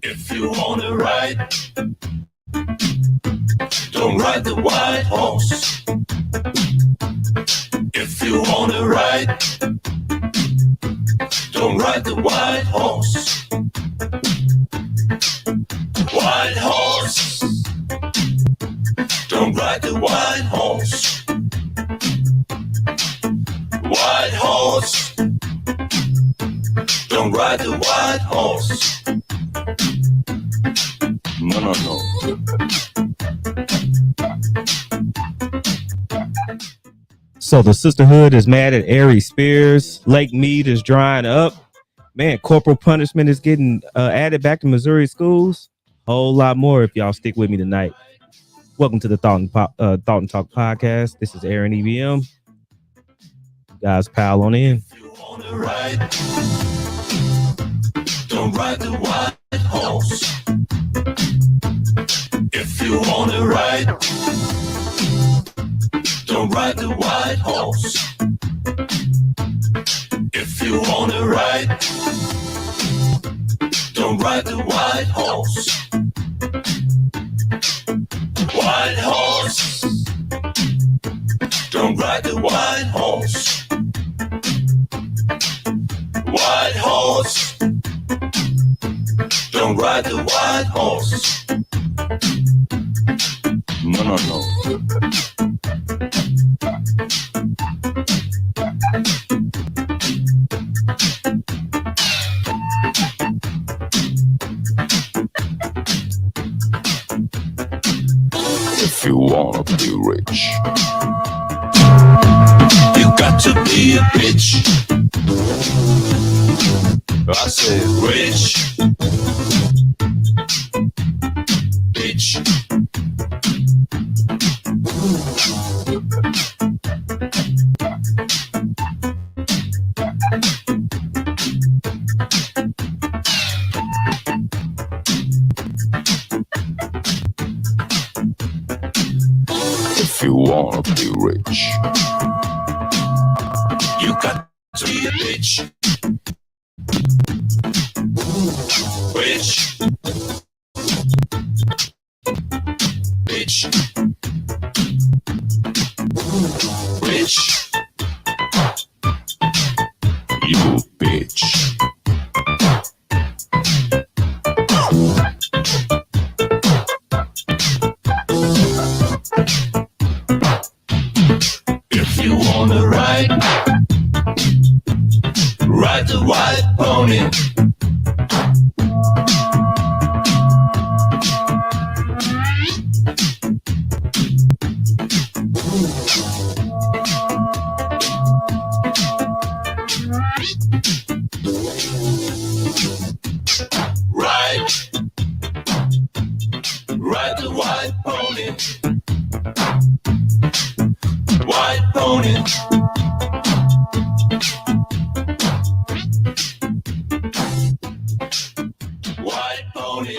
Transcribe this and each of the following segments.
If you wanna ride, don't ride the white horse. If you wanna ride, don't ride the white horse. White horse, don't ride the white horse. White horse, don't ride the white horse. No, no, no. So the sisterhood is mad at AriesSpears. Lake Mead is drying up. Man, Corporal Punishment is getting added back to Missouri schools. Whole lot more if y'all stick with me tonight. Welcome to the Thought and Talk podcast. This is Aaron EBM. You guys pile on in. If you wanna ride, don't ride the white horse. If you wanna ride, don't ride the white horse. If you wanna ride, don't ride the white horse. White horse, don't ride the white horse. White horse, don't ride the white horse. No, no, no. If you wanna be rich, you got to be a bitch. I said rich, bitch. If you wanna be rich, you got to be a bitch. Rich, bitch, rich, you bitch. If you wanna ride, ride the white pony. Ride the white pony. White pony. White pony.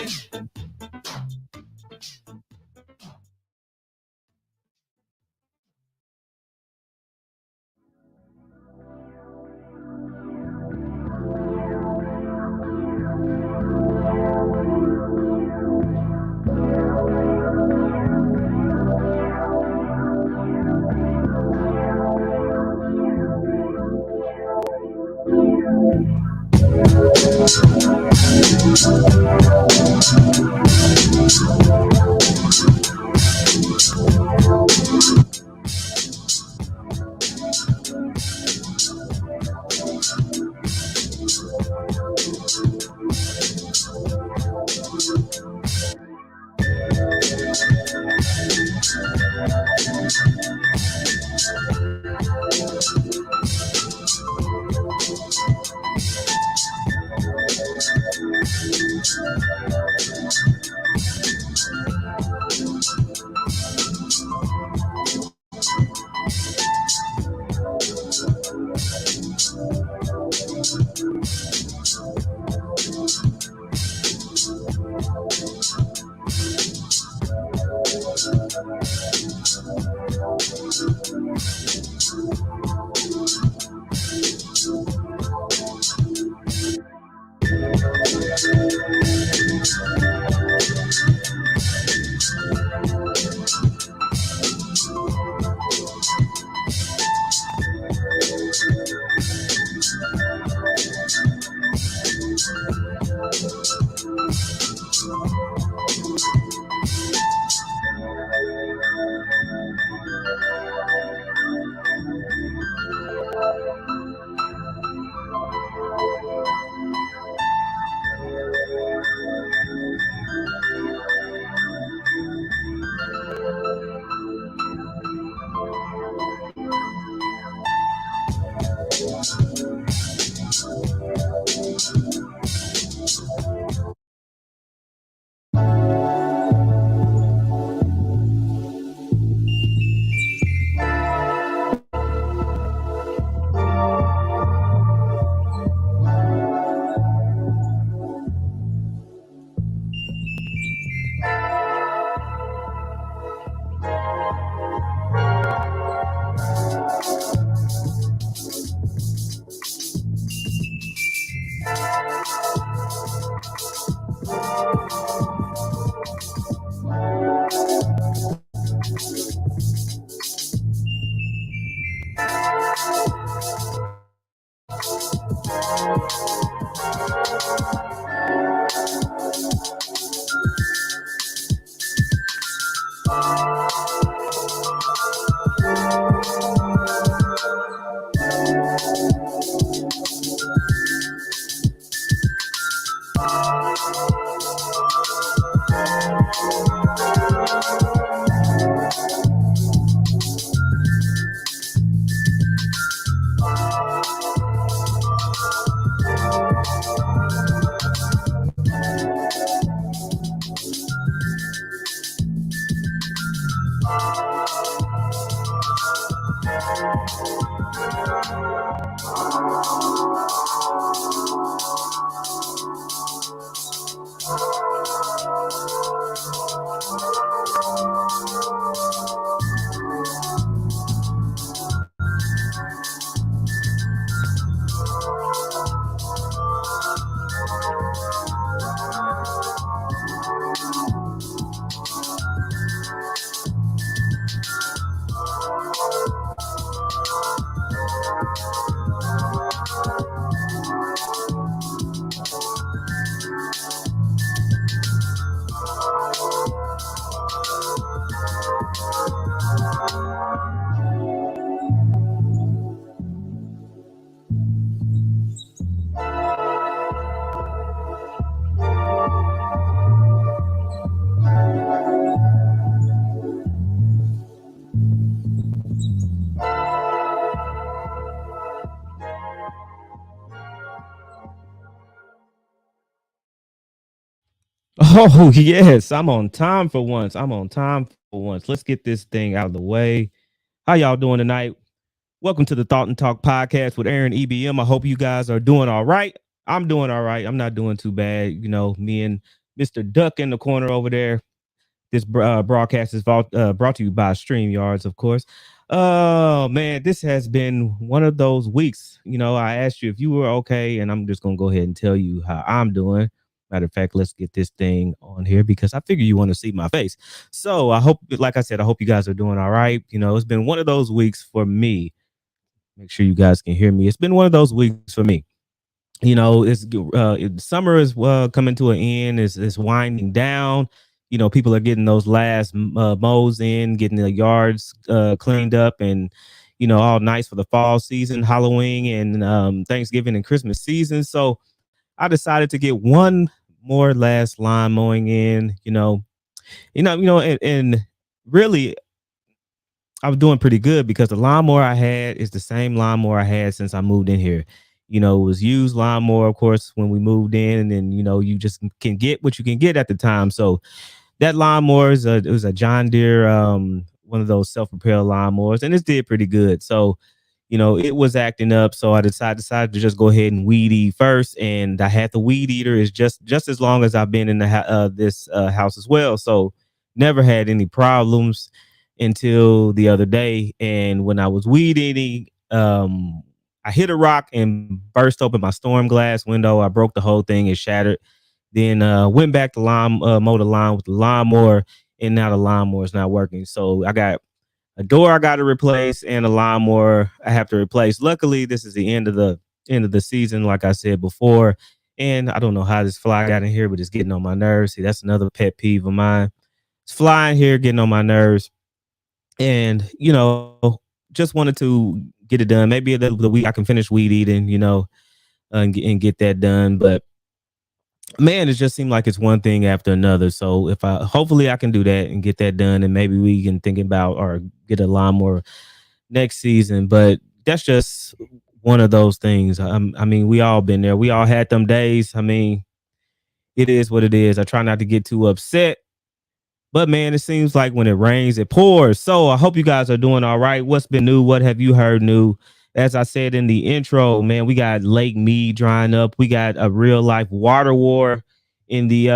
Oh, yes. I'm on time for once. I'm on time for once. Let's get this thing out of the way. How y'all doing tonight? Welcome to the Thought and Talk podcast with Aaron EBM. I hope you guys are doing all right. I'm doing all right. I'm not doing too bad. You know, me and Mr. Duck in the corner over there. This broadcast is brought to you by StreamYards, of course. Oh, man, this has been one of those weeks. You know, I asked you if you were okay, and I'm just going to go ahead and tell you how I'm doing. Matter of fact, let's get this thing on here because I figure you want to see my face. So I hope, like I said, I hope you guys are doing all right. You know, it's been one of those weeks for me. Make sure you guys can hear me. It's been one of those weeks for me. You know, summer is coming to an end. It's winding down. You know, people are getting those last mows in, getting the yards cleaned up, and you know, all nice for the fall season, Halloween, and Thanksgiving and Christmas season. So I decided to get one more last lawn mowing in. And really, I was doing pretty good because the lawnmower I had is the same lawnmower I had since I moved in here. You know, it was used lawnmower, of course, when we moved in, and then you just can get what you can get at the time. So that lawnmower it was a John Deere, one of those self-propelled lawnmowers, and it did pretty good. So, you know, it was acting up, so I decided to just go ahead and weed eat first, and I had the weed eater is just as long as I've been in this house as well. So never had any problems until the other day. And when I was weed eating, I hit a rock and burst open my storm glass window. I broke the whole thing. It shattered. Then went back to mow the lawn with the lawnmower, and now the lawnmower is not working. So I got a door I got to replace and a lawnmower I have to replace. Luckily, this is the end of the season, like I said before. And I don't know how this fly got in here, but it's getting on my nerves. See, that's another pet peeve of mine. It's flying here, getting on my nerves. And, just wanted to get it done. Maybe the week I can finish weed eating, and get that done. But man, it just seemed like it's one thing after another. So hopefully I can do that and get that done, and maybe we can think about or get a lawnmower next season. But that's just one of those things. I mean, we all been there. We all had them days. I mean, it is what it is. I try not to get too upset. But man, it seems like when it rains, it pours. So I hope you guys are doing all right. What's been new? What have you heard new? As I said in the intro, man, we got Lake Mead drying up. We got a real life water war in the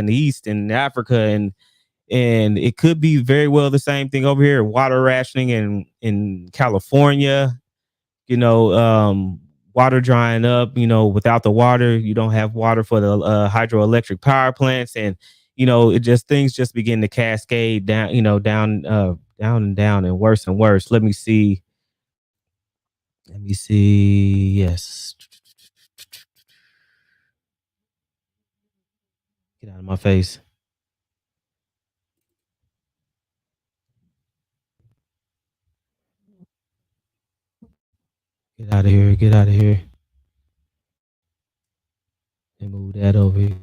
east, in Africa, and it could be very well the same thing over here. Water rationing in California, water drying up. Without the water, you don't have water for the hydroelectric power plants, and things just begin to cascade down, down and down and worse and worse. Let me see. Yes. Get out of my face. Get out of here. Get out of here. And move that over here.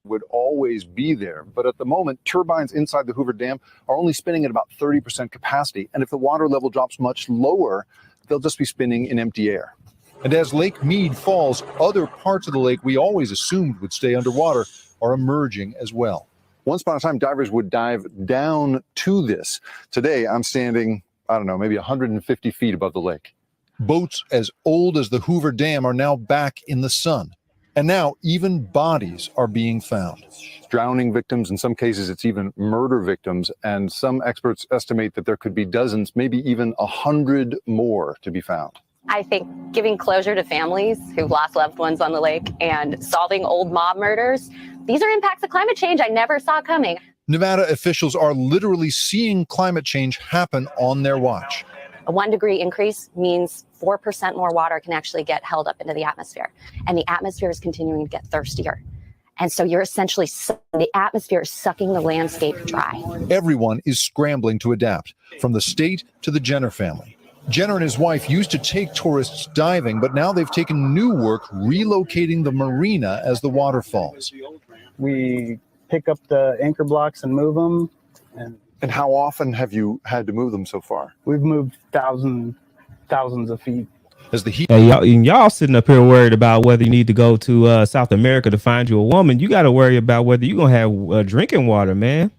Would always be there. But at the moment, turbines inside the Hoover Dam are only spinning at about 30% capacity. And if the water level drops much lower, they'll just be spinning in empty air. And as Lake Mead falls, other parts of the lake we always assumed would stay underwater are emerging as well. Once upon a time, divers would dive down to this. Today, I'm standing, I don't know, maybe 150 feet above the lake. Boats as old as the Hoover Dam are now back in the sun. And now even bodies are being found. Drowning victims, in some cases it's even murder victims, and some experts estimate that there could be dozens, maybe even 100 more to be found. I think giving closure to families who've lost loved ones on the lake and solving old mob murders, these are impacts of climate change I never saw coming. Nevada officials are literally seeing climate change happen on their watch. A 1 degree increase means 4% more water can actually get held up into the atmosphere. And the atmosphere is continuing to get thirstier. And so you're essentially, the atmosphere is sucking the landscape dry. Everyone is scrambling to adapt, from the state to the Jenner family. Jenner and his wife used to take tourists diving, but now they've taken new work relocating the marina as the water falls. We pick up the anchor blocks and move them. And how often have you had to move them so far? We've moved thousands of feet. As the heat, y'all sitting up here worried about whether you need to go to South America to find you a woman. You got to worry about whether you're gonna have drinking water, man.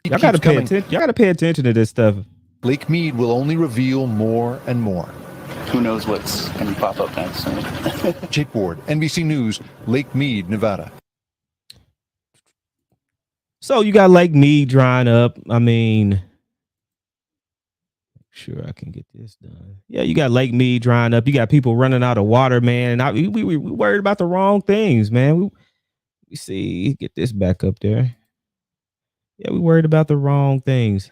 Y'all got to pay attention. Y'all got to pay attention to this stuff. Lake Mead will only reveal more and more. Who knows what's going to pop up next? Jake Ward, NBC News, Lake Mead, Nevada. So you got Lake Mead drying up. I mean, make sure I can get this done. Yeah, you got Lake Mead drying up. You got people running out of water, man. And we worried about the wrong things, man. We see, get this back up there. Yeah, we worried about the wrong things.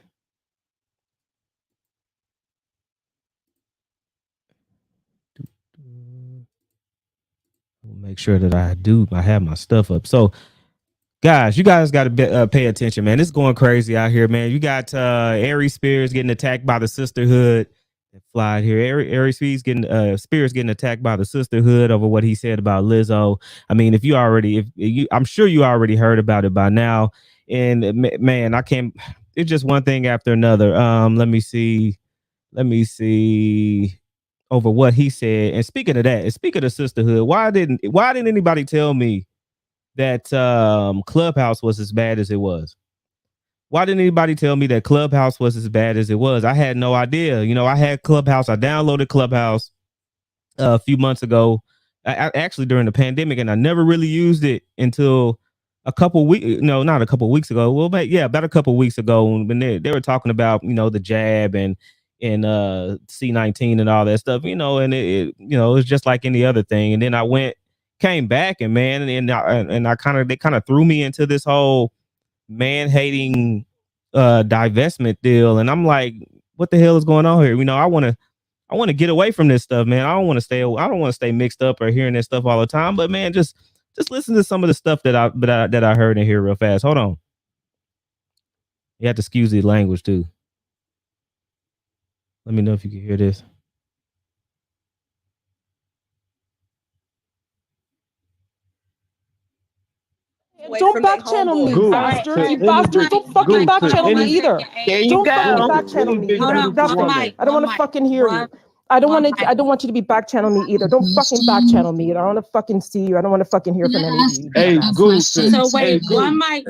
We'll make sure that I have my stuff up. So, guys, you guys got to pay attention, man. It's going crazy out here, man. You got AriesSpears getting attacked by the sisterhood. Fly here. AriesSpears getting attacked by the sisterhood over what he said about Lizzo. I mean, I'm sure you already heard about it by now. And man, I can't. It's just one thing after another. Let me see over what he said. And speaking of that, and speaking of sisterhood, why didn't anybody tell me that Clubhouse was as bad as it was? Why didn't anybody tell me that Clubhouse was as bad as it was? I had no idea. You know, I had Clubhouse. I downloaded Clubhouse a few months ago, actually during the pandemic, and I never really used it until a couple weeks. No, not a couple weeks ago. Well, but yeah, about a couple weeks ago when they were talking about, you know, the jab and C-19 and all that stuff. You know, and it you know, it was just like any other thing. And then came back, and man, and I kind of they kind of threw me into this whole man hating divestment deal, and I'm like, what the hell is going on here? You know, I want to get away from this stuff, man. I don't want to stay mixed up or hearing this stuff all the time. But man, just listen to some of the stuff that I heard in here real fast. Hold on. You have to excuse the language too. Let me know if you can hear this. Don't back channel me, bastard. You bastards, don't fucking back channel me either. There you Don't go. fucking back channel me either. Nothing. I don't want to fucking hear you. I don't want you to be back channel me either. Don't fucking back channel me. I don't want to fucking see you. I don't want to fucking hear from any of you. Hey, Goose. So wait, one mic.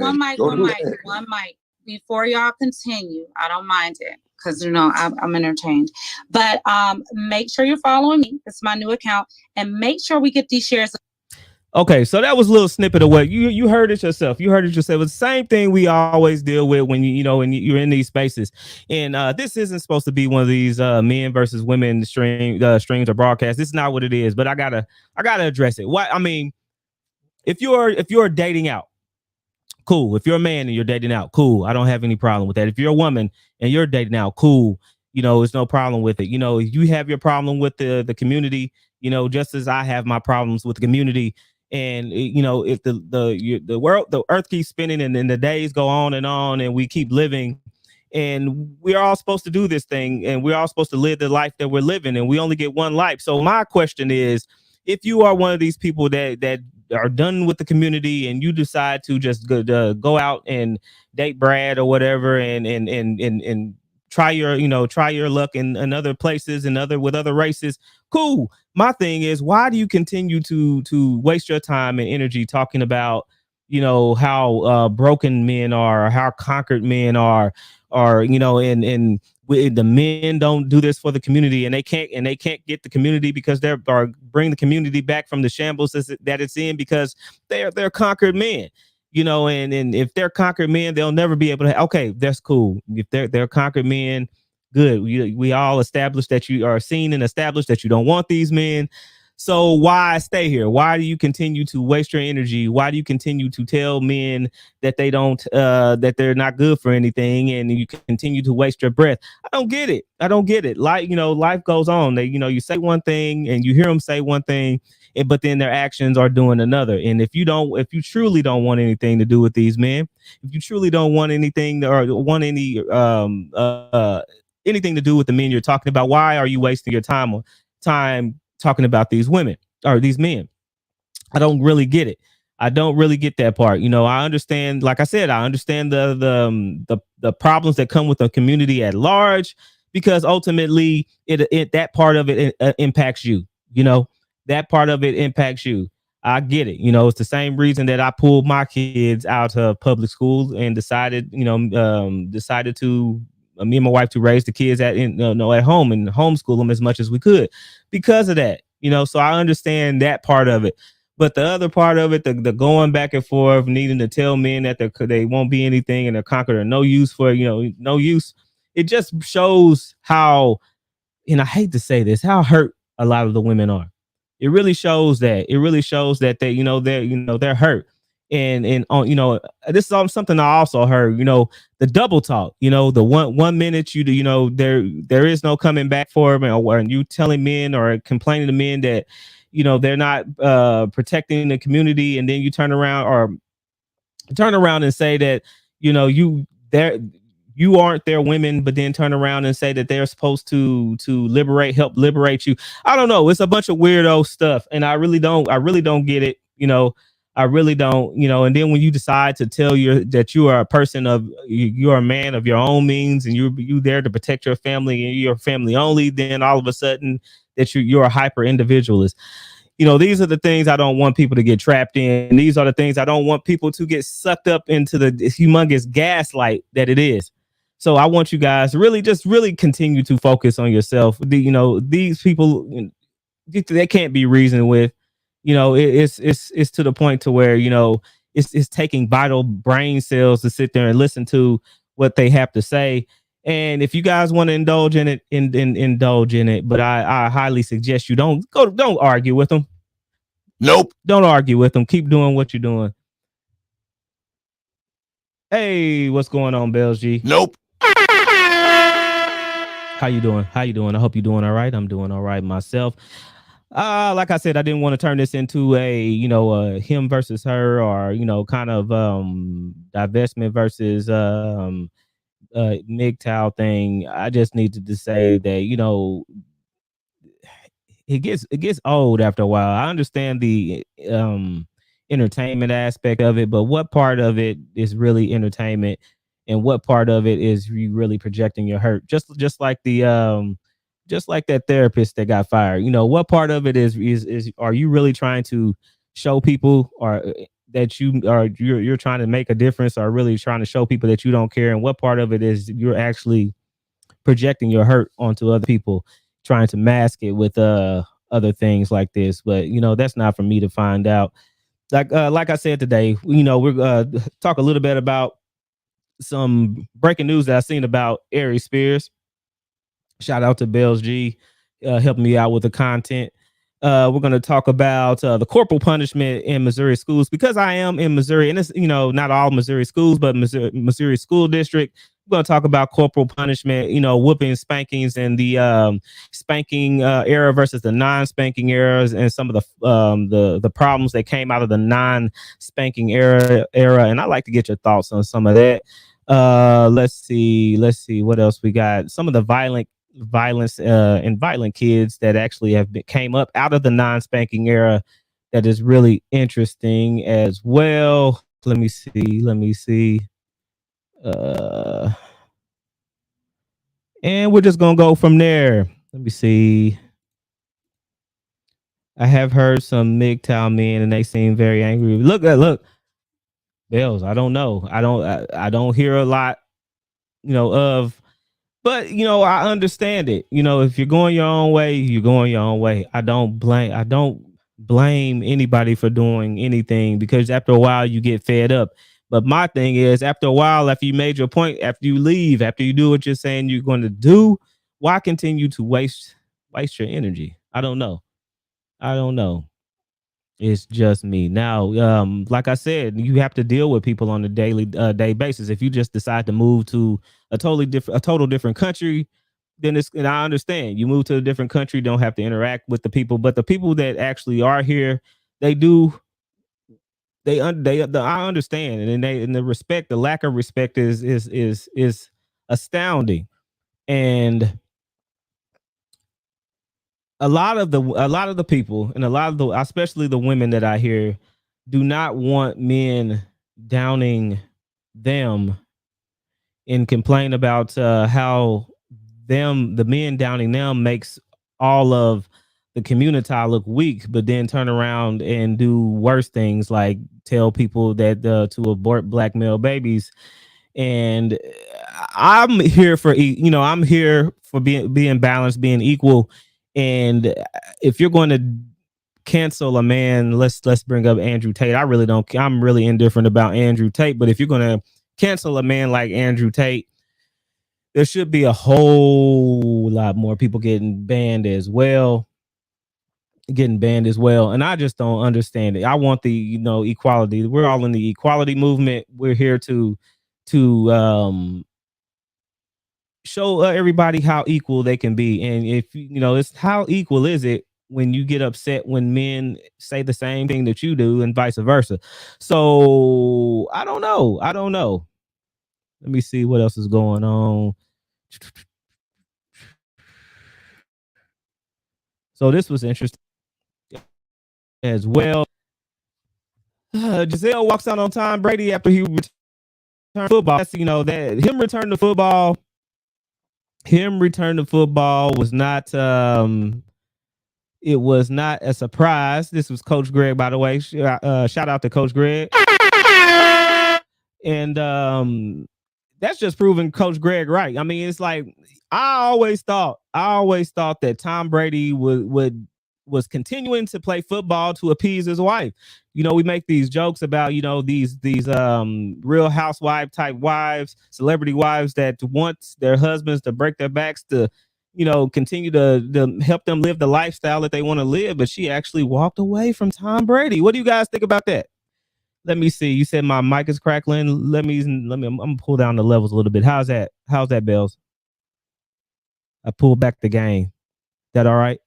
Before y'all continue, I don't mind it because, you know, I'm entertained. But make sure you're following me. It's my new account. And make sure we get these shares. Okay, so that was a little snippet of what you heard it yourself. You heard it yourself. It's the same thing we always deal with when when you're in these spaces. And this isn't supposed to be one of these men versus women streams or broadcasts. This is not what it is. But I gotta address it. What I mean, if you're dating out, cool. If you're a man and you're dating out, cool. I don't have any problem with that. If you're a woman and you're dating out, cool. You know, there's no problem with it. You know, you have your problem with the community. You know, just as I have my problems with the community. And you know, if the earth keeps spinning and the days go on and we keep living, and we're all supposed to do this thing, and we're all supposed to live the life that we're living, and we only get one life. So my question is, if you are one of these people that are done with the community and you decide to just go out and date Brad or whatever and try your luck in other places and with other races, cool. My thing is, why do you continue to waste your time and energy talking about, you know, how broken men are, or how conquered men are, or you know, and the men don't do this for the community, and they can't get the community because bring the community back from the shambles that it's in because they're conquered men. You know, and if they're conquered men, they'll never be able to. Okay, that's cool. If they're conquered men, good. We all established that you are seen and established that you don't want these men. So why stay here? Why do you continue to waste your energy? Why do you continue to tell men that they don't that they're not good for anything, and you continue to waste your breath? I don't get it. Like, you know, life goes on. You say one thing and you hear them say one thing, but then their actions are doing another. And if you truly don't want anything to do with these men, if you truly don't want anything or want anything to do with the men you're talking about, why are you wasting your time talking about these women or these men? I don't really get it. I don't really get that part. You know, I understand, like I said, I understand the problems that come with the community at large, because ultimately that part of it impacts you. You know, that part of it impacts you. I get it. You know, it's the same reason that I pulled my kids out of public schools and decided to me and my wife to raise the kids at home and homeschool them as much as we could because of that. You know, so I understand that part of it. But the other part of it, the going back and forth, needing to tell men that they won't be anything and they're conquered or no use, it just shows how, and I hate to say this, how hurt a lot of the women are. It really shows that. It really shows that they're hurt. And this is something I also heard, the double talk, the one minute there is no coming back for them, or you telling men or complaining to men that, they're not protecting the community. And then you turn around and say that, you aren't their women, but then turn around and say that they're supposed to help liberate you. I don't know. It's a bunch of weirdo stuff. And I really don't get it. I really don't, and then when you decide to tell that you are a person you're a man of your own means, and you there to protect your family and your family only, then all of a sudden that you're a hyper individualist. you know, these are the things I don't want people to get trapped in. These are the things I don't want people to get sucked up into the humongous gaslight that it is. So I want you guys to really continue to focus on yourself. You know, these people, they can't be reasoned with. You know, it's to the point to where, you know, it's taking vital brain cells to sit there and listen to what they have to say. And if you guys want to indulge in it, indulge in it. But I highly suggest you don't argue with them. Nope. Don't argue with them. Keep doing what you're doing. Hey, what's going on, Bells G? Nope. How you doing? I hope you're doing all right. I'm doing all right myself. Like I said, I didn't want to turn this into a, you know, him versus her, or, you know, kind of divestment versus MGTOW thing. I just needed to say that, you know, it gets old after a while. I understand the entertainment aspect of it, but what part of it is really entertainment, and what part of it is you really projecting your hurt? Just like the just like that therapist that got fired. You know, what part of it is are you really trying to show people, or that you're trying to make a difference, or really trying to show people that you don't care? And what part of it is you're actually projecting your hurt onto other people, trying to mask it with other things like this? But, you know, that's not for me to find out. Like I said today, you know, we're talk a little bit about some breaking news that I seen about AriesSpears. Shout out to Bells G, helping me out with the content. We're going to talk about the corporal punishment in Missouri schools, because I am in Missouri, and it's, you know, not all Missouri schools, but Missouri school district. We're going to talk about corporal punishment, you know, whooping, spankings, and the spanking era versus the non-spanking eras, and some of the problems that came out of the non-spanking era. And I'd like to get your thoughts on some of that. Let's see what else we got. Some of the violence and violent kids that actually came up out of the non-spanking era, that is really interesting as well. Let me see. And we're just gonna go from there. Let me see. I have heard some MGTOW men, and they seem very angry. Look, Bells. I don't know. I don't hear a lot, you know, of. But, you know, I understand it. You know, if you're going your own way, you're going your own way. I don't blame anybody for doing anything, because after a while you get fed up. But my thing is, after a while, after you made your point, after you leave, after you do what you're saying you're going to do, why continue to waste your energy? I don't know. It's just me. Now, like I said, you have to deal with people on a daily day basis. If you just decide to move to a total different country, then and I understand you move to a different country, don't have to interact with the people, but the people that actually are here, they do. I understand, and the respect, the lack of respect is astounding. And a lot of the people, and especially the women that I hear, do not want men downing them, and complain about how the men downing them makes all of the community look weak, but then turn around and do worse things, like tell people that to abort black male babies. And I'm here for, you know, I'm here for being balanced, being equal. And if you're going to cancel a man, let's bring up Andrew Tate. I'm really indifferent about Andrew Tate, but if you're going to cancel a man like Andrew Tate, there should be a whole lot more people getting banned as well. And I just don't understand it. I want the, you know, equality. We're all in the equality movement. We're here to show everybody how equal they can be. And if you know, it's how equal is it when you get upset when men say the same thing that you do, and vice versa. So I don't know. Let me see what else is going on. So this was interesting as well. Giselle walks out on Tom Brady after he returned football. That's, you know, that him return to football was not It was not a surprise. This was Coach Greg, by the way. Shout out to Coach Greg. And that's just proving Coach Greg right. I mean, it's like I always thought that Tom Brady was continuing to play football to appease his wife. You know, we make these jokes about, you know, these real housewife type wives, celebrity wives that want their husbands to break their backs to, you know, continue to help them live the lifestyle that they want to live. But she actually walked away from Tom Brady. What do you guys think about that? Let me see. You said my mic is crackling. Let me. I'm gonna pull down the levels a little bit. How's that? How's that, Bells? I pulled back the gain. That all right?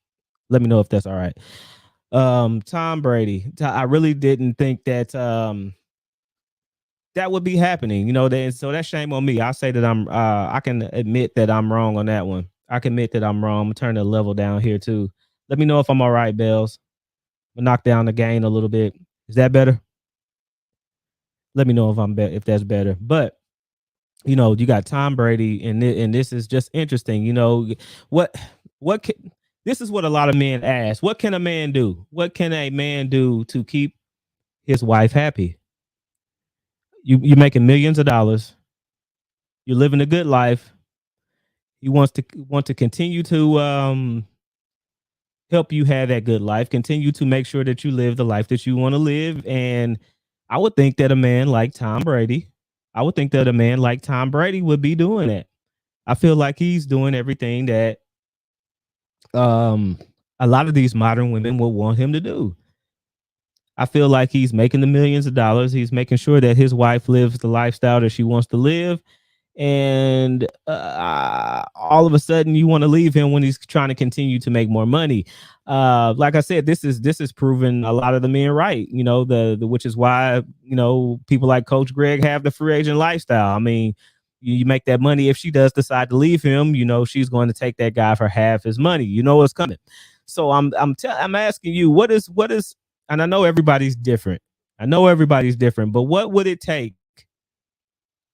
Let me know if that's all right. Tom Brady. I really didn't think that that would be happening. You know, so that's shame on me. I'll say that I can admit that I'm wrong on that one. I can admit that I'm wrong. I'm gonna turn the level down here too. Let me know if I'm all right, Bells. I'm gonna knock down the gain a little bit. Is that better? Let me know if that's better. But you know, you got Tom Brady, and this is just interesting. You know, this is what a lot of men ask. What can a man do? What can a man do to keep his wife happy? You're making millions of dollars. You're living a good life. He want to continue to help you have that good life. Continue to make sure that you live the life that you want to live. And I would think that a man like Tom Brady, would be doing that. I feel like he's doing everything that a lot of these modern women will want him to do. I feel like he's making the millions of dollars. He's making sure that his wife lives the lifestyle that she wants to live. And all of a sudden you want to leave him when he's trying to continue to make more money. Like I said, this is proven a lot of the men right, you know, which is why, you know, people like Coach Greg have the free agent lifestyle. I mean, you make that money. If she does decide to leave him, you know, she's going to take that guy for half his money. You know what's coming. So I'm asking you, what is, and I know everybody's different. But what would it take?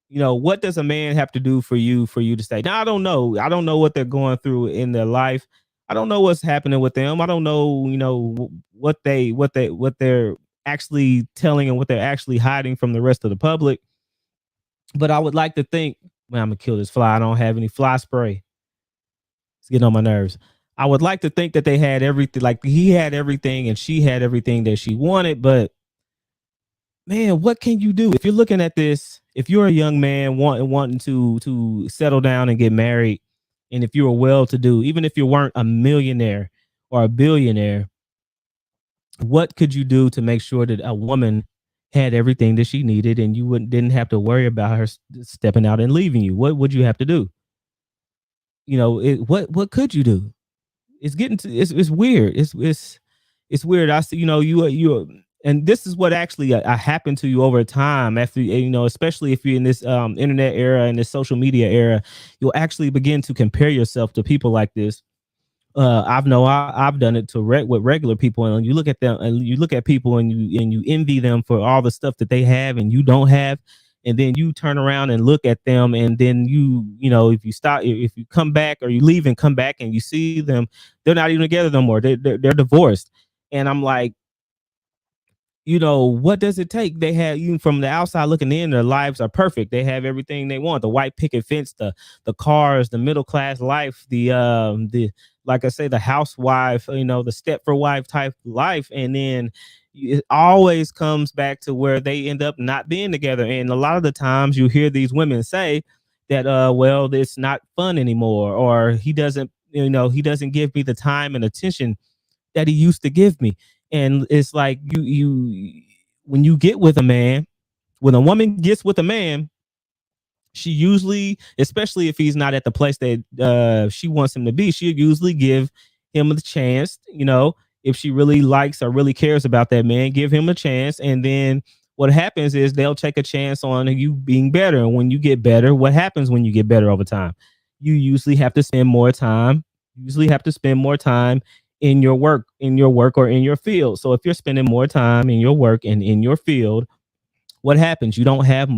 You know, what does a man have to do for you to stay? Now, I don't know what they're going through in their life. I don't know what's happening with them. I don't know, you know, what they're actually telling and what they're actually hiding from the rest of the public. But I would like to think, man, I'm gonna kill this fly. I don't have any fly spray. It's getting on my nerves. I would like to think that they had everything, like he had everything and she had everything that she wanted, but man, what can you do if you're looking at this? If you're a young man wanting to settle down and get married, and if you were well-to-do, even if you weren't a millionaire or a billionaire, what could you do to make sure that a woman had everything that she needed and you didn't have to worry about her stepping out and leaving you? What would you have to do? You know, what could you do? It's getting to it's weird. It's weird. I see, you know, you and this is what actually happened to you over time after, you know, especially if you're in this internet era and this social media era, you'll actually begin to compare yourself to people like this. I've done it with regular people, and you look at them and you look at people and you envy them for all the stuff that they have and you don't have. And then you turn around and look at them, and then you know, if you come back or you leave and come back and you see them, they're not even together no more. They're divorced. And I'm like, you know, what does it take? They have, even from the outside looking in, their lives are perfect. They have everything they want: the white picket fence, the cars, the middle class life, the like I say, the housewife, you know, the Stepford wife type life. And then it always comes back to where they end up not being together. And a lot of the times you hear these women say that, well, it's not fun anymore, or he doesn't give me the time and attention that he used to give me. And it's like you when you get with a man, when a woman gets with a man, she usually, especially if he's not at the place that she wants him to be, she'll usually give him the chance. You know, if she really likes or really cares about that man, give him a chance. And then what happens is they'll take a chance on you being better. And when you get better, what happens when you get better over time? You usually have to spend more time. In your work or in your field. So if you're spending more time in your work and in your field, what happens? You don't have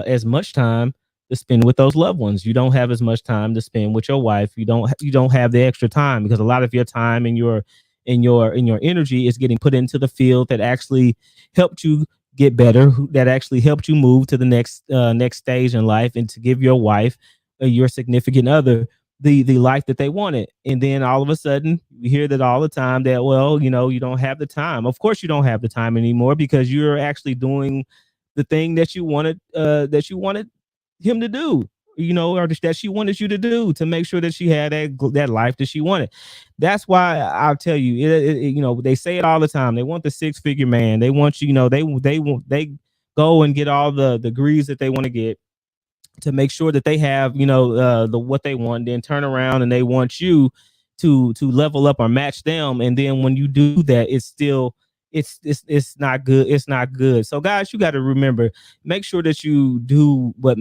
as much time to spend with those loved ones. You don't have as much time to spend with your wife. You don't have the extra time, because a lot of your time in your and your energy is getting put into the field that actually helped you get better, that actually helped you move to the next stage in life, and to give your wife, your significant other, the life that they wanted. And then all of a sudden you hear that all the time, that, well, you don't have the time. Of course you don't have the time anymore, because you're actually doing the thing that you wanted him to do, or that she wanted you to do, to make sure that she had that life that she wanted. That's why I'll tell you, they say it all the time. They want the 6-figure man. They want they go and get all the degrees that they want to get, to make sure that they have, the what they want, then turn around and they want you to level up or match them. And then when you do that, it's still it's not good. It's not good. So guys, you got to remember, make sure that you do what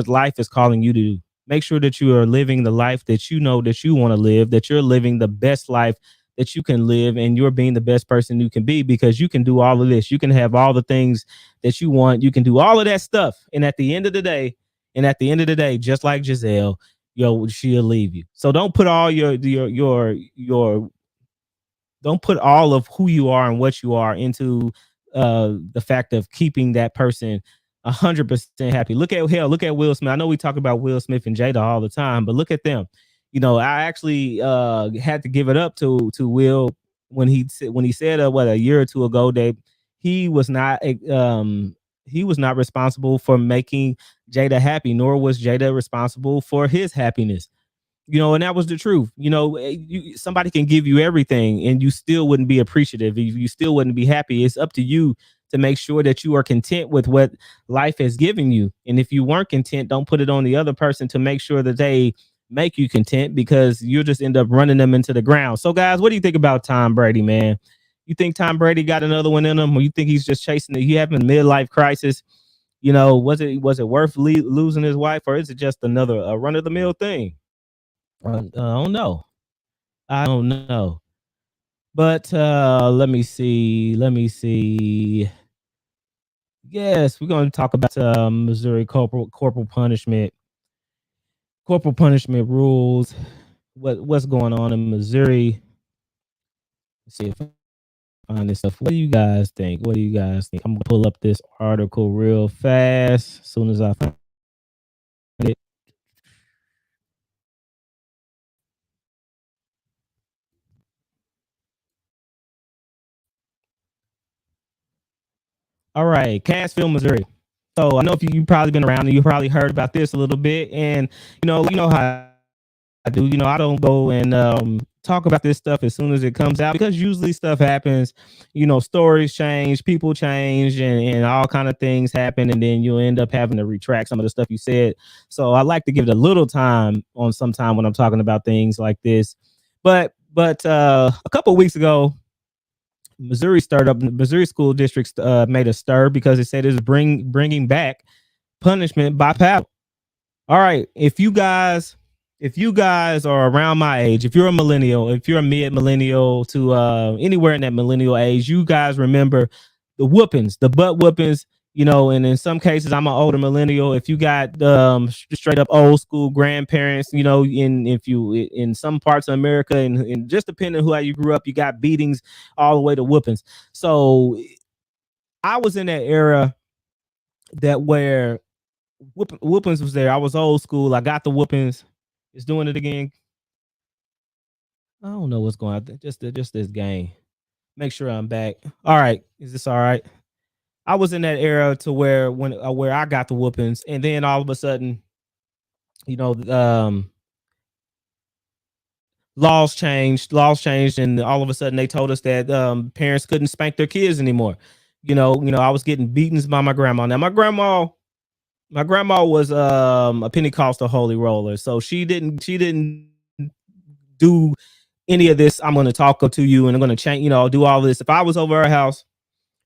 life is calling you to do. Make sure that you are living the life that you know that you want to live, that you're living the best life that you can live, and you're being the best person you can be, because you can do all of this. You can have all the things that you want. You can do all of that stuff. And at the end of the day, just like Giselle, she'll leave you. So don't put all your don't put all of who you are and what you are into the fact of keeping that person 100% happy. Look at Will Smith. I know we talk about Will Smith and Jada all the time, but look at them. I actually had to give it up to Will when he said a year or two ago that he was not responsible for making Jada happy, nor was Jada responsible for his happiness. And that was the truth. Somebody can give you everything and you still wouldn't be appreciative. You still wouldn't be happy. It's up to you to make sure that you are content with what life has given you. And if you weren't content, don't put it on the other person to make sure that they make you content, because you'll just end up running them into the ground. So guys, what do you think about Tom Brady, man? You think Tom Brady got another one in him, or you think he's just chasing he having a midlife crisis? Was it worth losing his wife, or is it just another run of the mill thing? I don't know. But let me see. Yes, we're going to talk about Missouri corporal punishment rules. What's going on in Missouri? Let's see if I find this stuff. What do you guys think? I'm gonna pull up this article real fast as soon as I find it. All right, Cassville, Missouri. So I know if you've probably been around and you've probably heard about this a little bit, and you know how I do. I don't go and talk about this stuff as soon as it comes out, because usually stuff happens. Stories change, people change, and all kind of things happen, and then you'll end up having to retract some of the stuff you said. So I like to give it a little time sometime when I'm talking about things like this. But a couple of weeks ago, Missouri school districts made a stir because it said it's bringing back punishment by paddle. All right, if you guys are around my age, if you're a millennial, if you're a mid-millennial to anywhere in that millennial age, you guys remember the whoopings, the butt whoopings, and in some cases, I'm an older millennial. If you got straight up old school grandparents, in some parts of America, and just depending on how you grew up, you got beatings all the way to whoopings. So I was in that era where whoopings was there. I was old school. I got the whoopings. It's doing it again. I don't know what's going on. Just this game. Make sure I'm back. All right. Is this all right? I was in that era to where I got the whoopings, and then all of a sudden, laws changed, and all of a sudden they told us that parents couldn't spank their kids anymore. I was getting beatings by my grandma. Now my grandma was a Pentecostal holy roller, so she didn't do any of this. I'm going to talk to you and I'm going to change, do all this. If I was over her house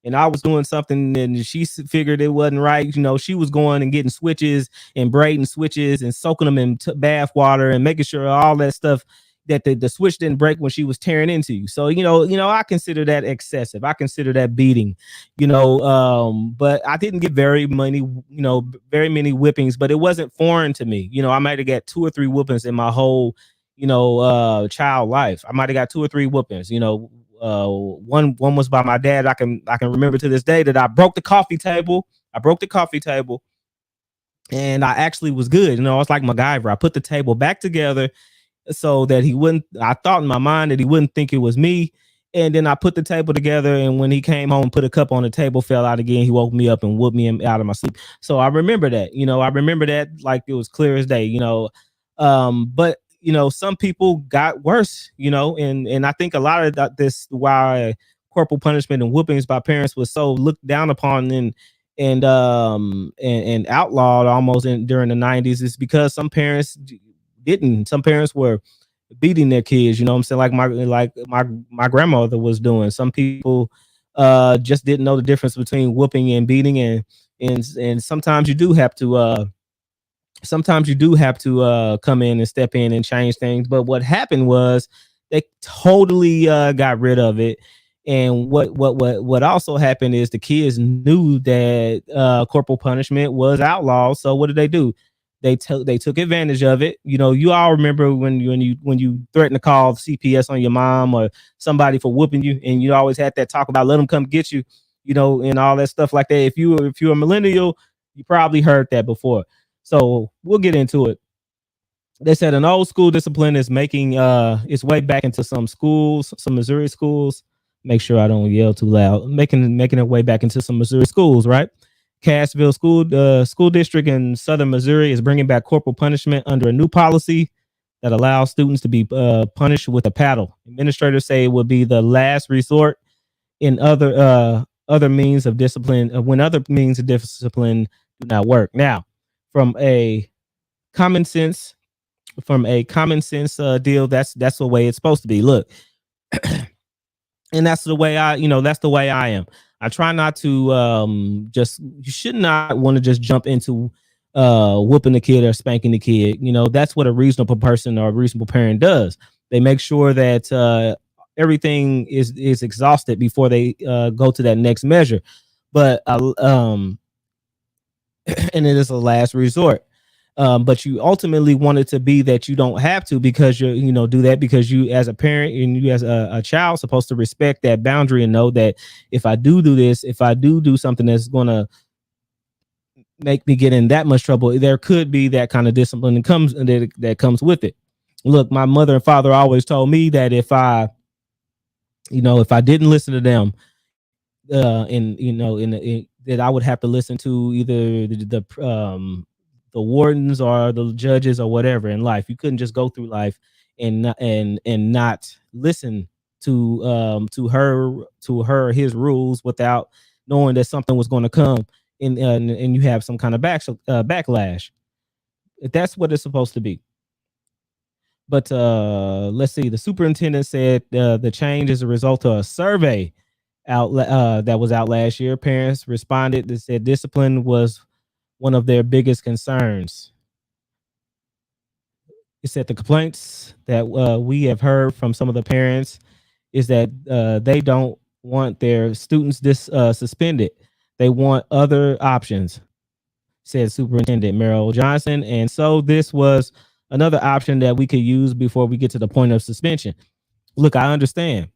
and I was doing something and she figured it wasn't right, she was going and getting switches and braiding switches and soaking them in bath water and making sure all that stuff, that the switch didn't break when she was tearing into you. So, I consider that excessive. I consider that beating, but I didn't get very many whippings, but it wasn't foreign to me. I might have got 2 or 3 whoopings in my whole child life. I might have got 2 or 3 whoopings. One was by my dad. I can remember to this day that I broke the coffee table. And I actually was good. It's like MacGyver. I put the table back together so that he wouldn't. I thought in my mind that he wouldn't think it was me. And then I put the table together, and when he came home, put a cup on the table, fell out again. He woke me up and whooped me out of my sleep. So I remember that. I remember that like it was clear as day. But some people got worse. And I think a lot of this why corporal punishment and whoopings by parents was so looked down upon and outlawed almost during the 90s is because some parents didn't. Some parents were beating their kids, I'm saying, like my grandmother was doing. Some people just didn't know the difference between whooping and beating, and sometimes you do have to come in and step in and change things. But what happened was they totally got rid of it. And what also happened is the kids knew that corporal punishment was outlawed. So what did they do? They took advantage of it. You all remember when you threatened to call CPS on your mom or somebody for whooping you, and you always had that talk about let them come get you, and all that stuff like that. If you're a millennial, you probably heard that before. So we'll get into it. They said an old school discipline is making its way back into some schools, some Missouri schools. Make sure I don't yell too loud. Making it way back into some Missouri schools, right? Cassville School District in southern Missouri is bringing back corporal punishment under a new policy that allows students to be punished with a paddle. Administrators say it will be the last resort in other means of discipline when other means of discipline do not work. Now, from a common sense deal, that's the way it's supposed to be. Look, and that's the way I am. I try not to you should not want to just jump into whooping the kid or spanking the kid. That's what a reasonable person or a reasonable parent does. They make sure that everything is exhausted before they go to that next measure. But and it is a last resort. But you ultimately want it to be that you don't have to, because you do that because you as a parent and you as a child supposed to respect that boundary and know that if I do this, if I do something that's going to make me get in that much trouble, there could be that kind of discipline that comes with it. Look, my mother and father always told me that if I didn't listen to them, that I would have to listen to either the wardens or the judges or whatever in life. You couldn't just go through life and not listen to his rules without knowing that something was going to come and you have some kind of backlash. That's what it's supposed to be. But let's see. The superintendent said the change is a result of a survey that was out last year. Parents responded that said discipline was one of their biggest concerns. It said the complaints that we have heard from some of the parents is that they don't want their students suspended. They want other options, said Superintendent Merrill Johnson. And so this was another option that we could use before we get to the point of suspension. Look, I understand.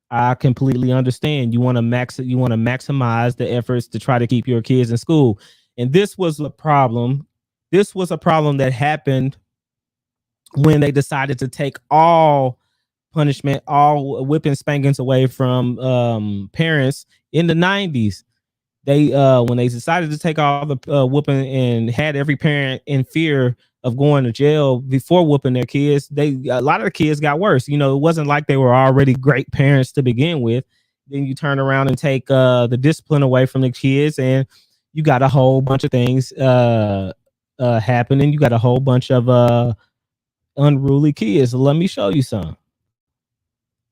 I completely understand. You want to maximize the efforts to try to keep your kids in school. And this was a problem. This was a problem that happened when they decided to take all punishment, all whipping spankings away from parents in the 90s. They when they decided to take all the whooping and had every parent in fear of going to jail before whooping their kids, a lot of the kids got worse. It wasn't like they were already great parents to begin with. Then you turn around and take the discipline away from the kids, and you got a whole bunch of things happening. You got a whole bunch of unruly kids. Let me show you some.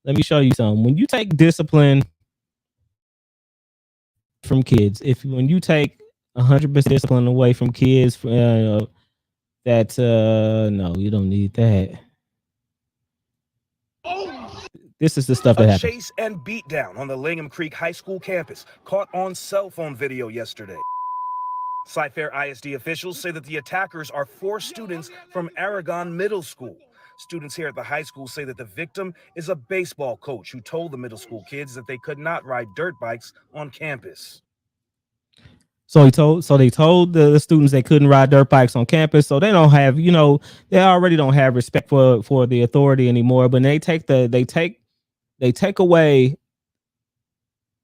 When you take discipline from kids, when you take 100% discipline away from kids, no, you don't need that. This is the stuff that happened. Chase and beatdown on the Langham Creek High School campus, caught on cell phone video yesterday. Cyfair ISD officials say that the attackers are 4 students from Aragon Middle School. Students here at the high school say that the victim is a baseball coach who told the middle school kids that they could not ride dirt bikes on campus. So they told the students they couldn't ride dirt bikes on campus. So they don't have, they already don't have respect for the authority anymore. But they take away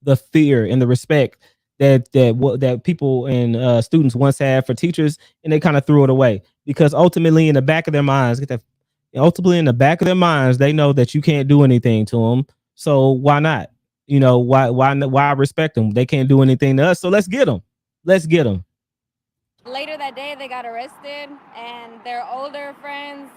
the fear and the respect that people and students once had for teachers, and they kind of threw it away because ultimately in the back of their minds, they know that you can't do anything to them. So why not? Why respect them? They can't do anything to us. So let's get them. Later that day, they got arrested, and their older friends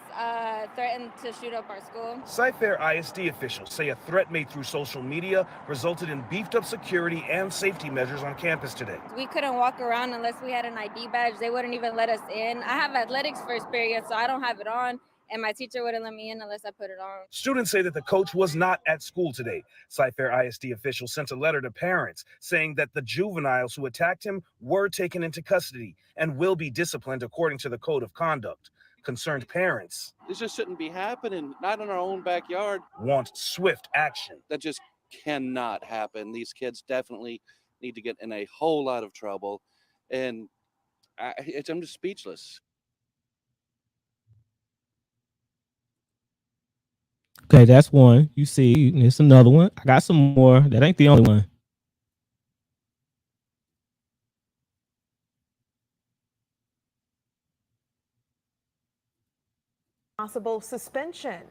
threatened to shoot up our school. Cy-Fair ISD officials say a threat made through social media resulted in beefed up security and safety measures on campus today. We couldn't walk around unless we had an ID badge. They wouldn't even let us in. I have athletics first period, so I don't have it on. And my teacher wouldn't let me in unless I put it on. Students say that the coach was not at school today. Cy-Fair ISD officials sent a letter to parents saying that the juveniles who attacked him were taken into custody and will be disciplined according to the code of conduct. Concerned parents, this just shouldn't be happening, not in our own backyard. Want swift action. That just cannot happen. These kids definitely need to get in a whole lot of trouble. And I'm just speechless. Okay, that's one. You see, it's another one. I got some more. That ain't the only one. Possible suspension.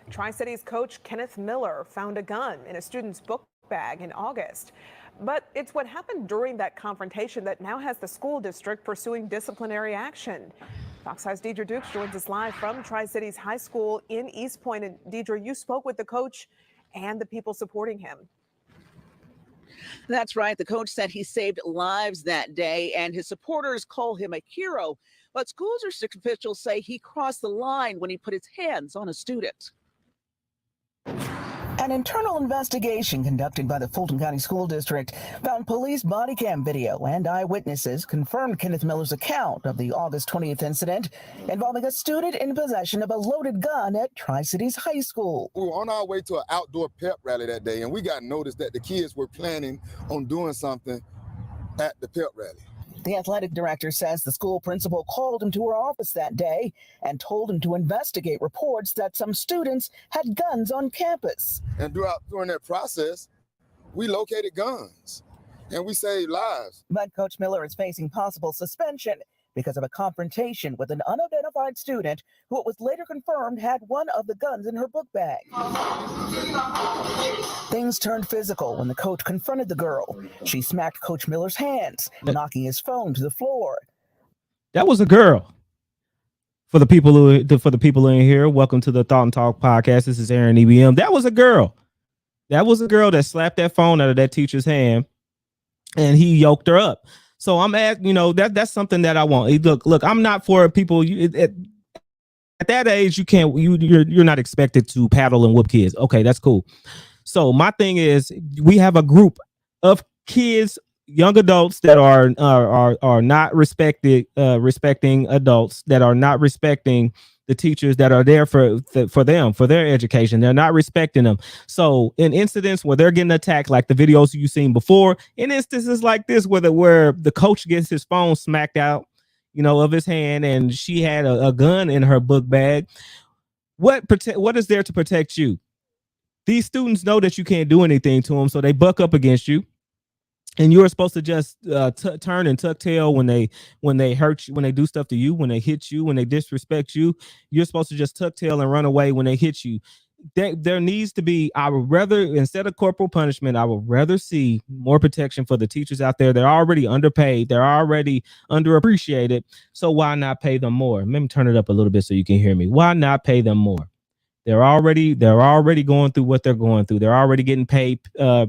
Tri-Cities coach Kenneth Miller found a gun in a student's book bag in August. But it's what happened during that confrontation that now has the school district pursuing disciplinary action. Fox 5's Deidre Dukes joins us live from Tri-Cities High School in East Point. And Deidre, you spoke with the coach and the people supporting him. That's right. The coach said he saved lives that day, and his supporters call him a hero. But school district officials say he crossed the line when he put his hands on a student. An internal investigation conducted by the Fulton County School District found police body cam video, and eyewitnesses confirmed Kenneth Miller's account of the August 20th incident involving a student in possession of a loaded gun at Tri-Cities High School. We were on our way to an outdoor pep rally that day, and we got notice that the kids were planning on doing something at the pep rally. The athletic director says the school principal called him to her office that day and told him to investigate reports that some students had guns on campus. And during that process, we located guns and we saved lives. But Coach Miller is facing possible suspension because of a confrontation with an unidentified student who it was later confirmed had one of the guns in her book bag. Things turned physical when the coach confronted the girl. She smacked Coach Miller's hands, knocking his phone to the floor. That was a girl. For the people in here, welcome to the Thought and Talk podcast. This is Aaron EBM. That was a girl. That was a girl that slapped that phone out of that teacher's hand, and he yoked her up. So I'm at, that's something that I want. Look, I'm not for people. At that age, you're not expected to paddle and whoop kids. Okay, that's cool. So my thing is, we have a group of kids, young adults that are not respecting adults, that are not respecting the teachers that are there for them, for their education. They're not respecting them. So in incidents where they're getting attacked, like the videos you've seen before, in instances like this where the coach gets his phone smacked out, of his hand, and she had a gun in her book bag, what is there to protect you? These students know that you can't do anything to them, so they buck up against you. And you're supposed to just turn and tuck tail when they hurt you, when they do stuff to you, when they hit you, when they disrespect you. You're supposed to just tuck tail and run away when they hit you. There needs to be, I would rather, instead of corporal punishment, I would rather see more protection for the teachers out there. They're already underpaid. They're already underappreciated. So why not pay them more? Let me turn it up a little bit so you can hear me. Why not pay them more? They're already going through what they're going through. They're already getting paid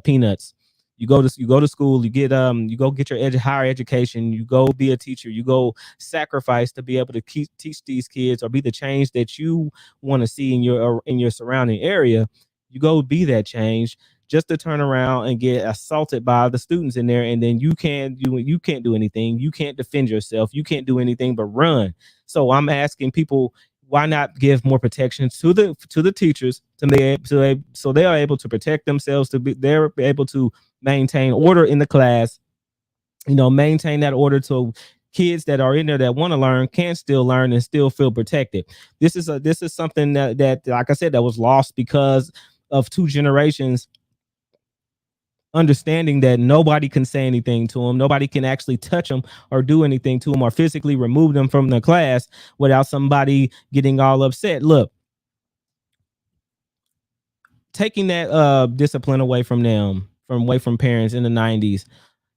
peanuts. You go to school, you go get your higher education, you go be a teacher, you go sacrifice to be able to teach these kids or be the change that you want to see in your surrounding area. You go be that change just to turn around and get assaulted by the students in there, and then you can't do anything. You can't defend yourself. You can't do anything but run. So I'm asking people, why not give more protection to the teachers so they are able to protect themselves, they're able to maintain order in the class, maintain that order so kids that are in there that want to learn can still learn and still feel protected. This is something that like I said, that was lost because of 2 generations understanding that nobody can say anything to them, nobody can actually touch them or do anything to them or physically remove them from the class without somebody getting all upset. Look, taking that discipline away from them, away from parents in the 90s,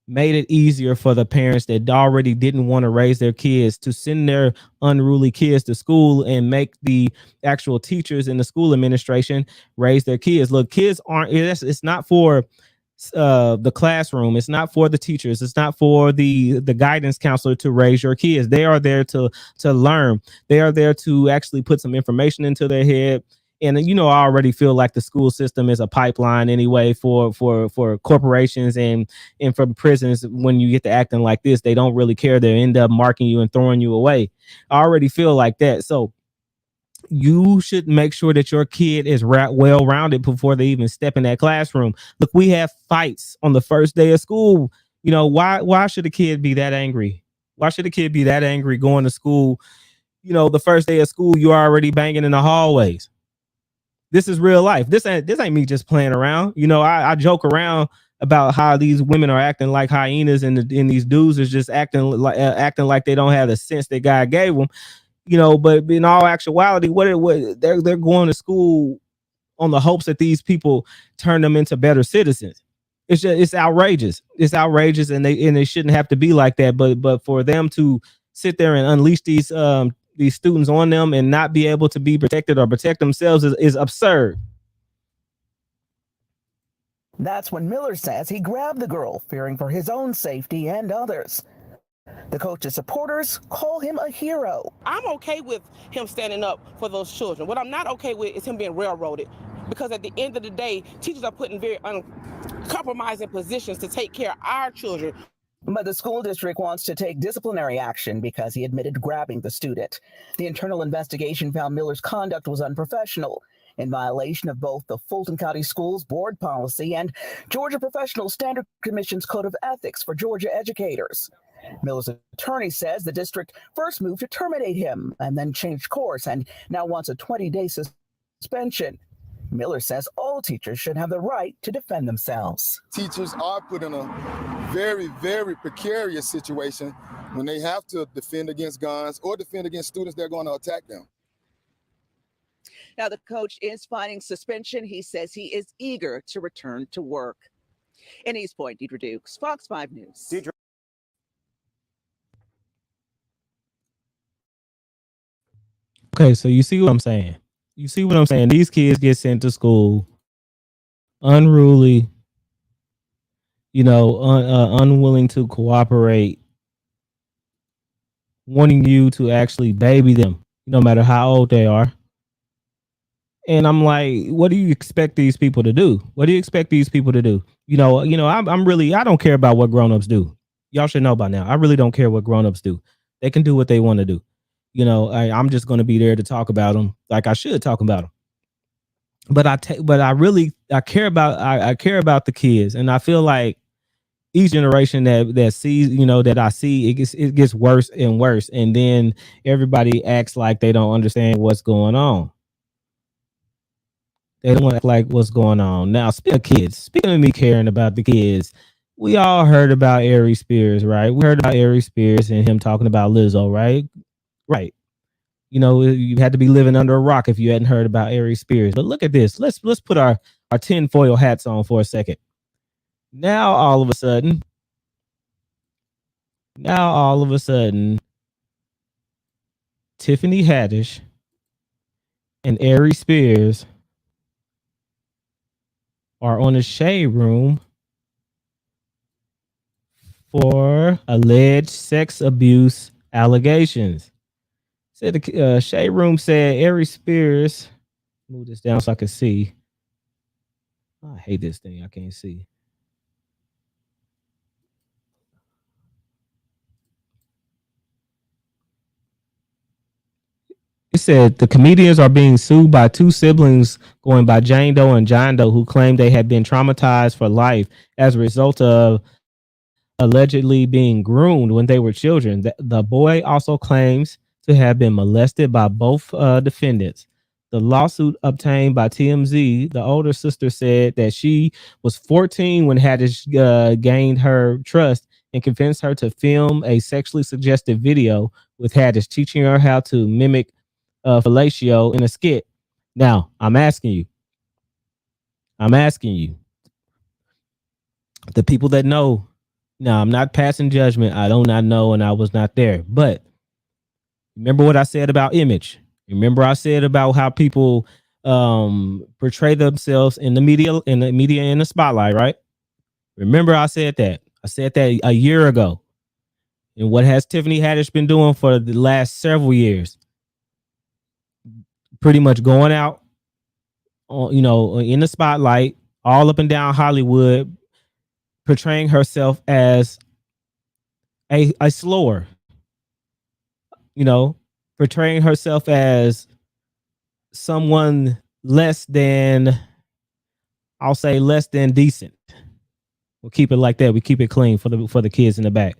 made it easier for the parents that already didn't want to raise their kids to send their unruly kids to school and make the actual teachers in the school administration raise their kids. Look, kids aren't, it's not for the classroom, it's not for the teachers, it's not for the guidance counselor to raise your kids. They are there to learn. They are there to actually put some information into their head. And I already feel like the school system is a pipeline anyway for corporations and for prisons. When you get to acting like this, they don't really care. They end up marking you and throwing you away. I already feel like that. So you should make sure that your kid is well-rounded before they even step in that classroom. Look, we have fights on the first day of school. Why should a kid be that angry? Why should a kid be that angry going to school? The first day of school, you're already banging in the hallways. This is real life. This ain't me just playing around. I joke around about how these women are acting like hyenas and these dudes is just acting like they don't have the sense that God gave them. But in all actuality, what they're going to school on the hopes that these people turn them into better citizens. It's outrageous. It's outrageous, and they shouldn't have to be like that. But for them to sit there and unleash these students on them and not be able to be protected or protect themselves is absurd. That's when Miller says he grabbed the girl, fearing for his own safety and others. The coach's supporters call him a hero. I'm okay with him standing up for those children. What I'm not okay with is him being railroaded, because at the end of the day, teachers are put in very uncompromising positions to take care of our children. But the school district wants to take disciplinary action because he admitted grabbing the student. The internal investigation found Miller's conduct was unprofessional, in violation of both the Fulton County Schools Board policy and Georgia Professional Standard Commission's Code of Ethics for Georgia educators. Miller's attorney says the district first moved to terminate him and then changed course and now wants a 20-day suspension. Miller says all teachers should have the right to defend themselves. Teachers are put in a very, very precarious situation when they have to defend against guns or defend against students that are going to attack them. Now, the coach is fighting suspension. He says he is eager to return to work. In East Point, Deidre Dukes, Fox 5 News. Deidre. Okay, so you see what I'm saying? These kids get sent to school unruly, unwilling to cooperate, wanting you to actually baby them, no matter how old they are. And I'm like, what do you expect these people to do? I'm I don't care about what grown-ups do. Y'all should know by now. I really don't care what grown-ups do. They can do what they want to do. I'm just going to be there to talk about them like I should talk about them. But I care about the kids, and I feel like each generation that sees, that I see, it gets worse and worse, and then everybody acts like they don't understand what's going on. They don't act like what's going on. Now, speaking of me caring about the kids, we all heard about AriesSpears, right? We heard about AriesSpears and him talking about Lizzo, right? Right. You had to be living under a rock if you hadn't heard about AriesSpears. But look at this. Let's put our tinfoil hats on for a second. Now all of a sudden, Tiffany Haddish and AriesSpears are on a shade room for alleged sex abuse allegations. Said the shade room said AriesSpears. Move this down so I can see. I hate this thing. I can't see. It said the comedians are being sued by two siblings going by Jane Doe and John Doe who claim they had been traumatized for life as a result of allegedly being groomed when they were children. The boy also claims to have been molested by both defendants. The lawsuit obtained by TMZ, the older sister said that she was 14 when Haddish gained her trust and convinced her to film a sexually suggestive video with Haddish, teaching her how to mimic fellatio in a skit. Now, I'm asking you, the people that know. Now, I'm not passing judgment. I do not know, and I was not there. But remember what I said about image. Remember I said about how people portray themselves in the media, in the spotlight, right? Remember I said that. I said that a year ago. And what has Tiffany Haddish been doing for the last several years? Pretty much going out, in the spotlight, all up and down Hollywood, portraying herself as a slur, portraying herself as someone less than, I'll say less than decent. We'll keep it like that. We keep it clean for the kids in the back.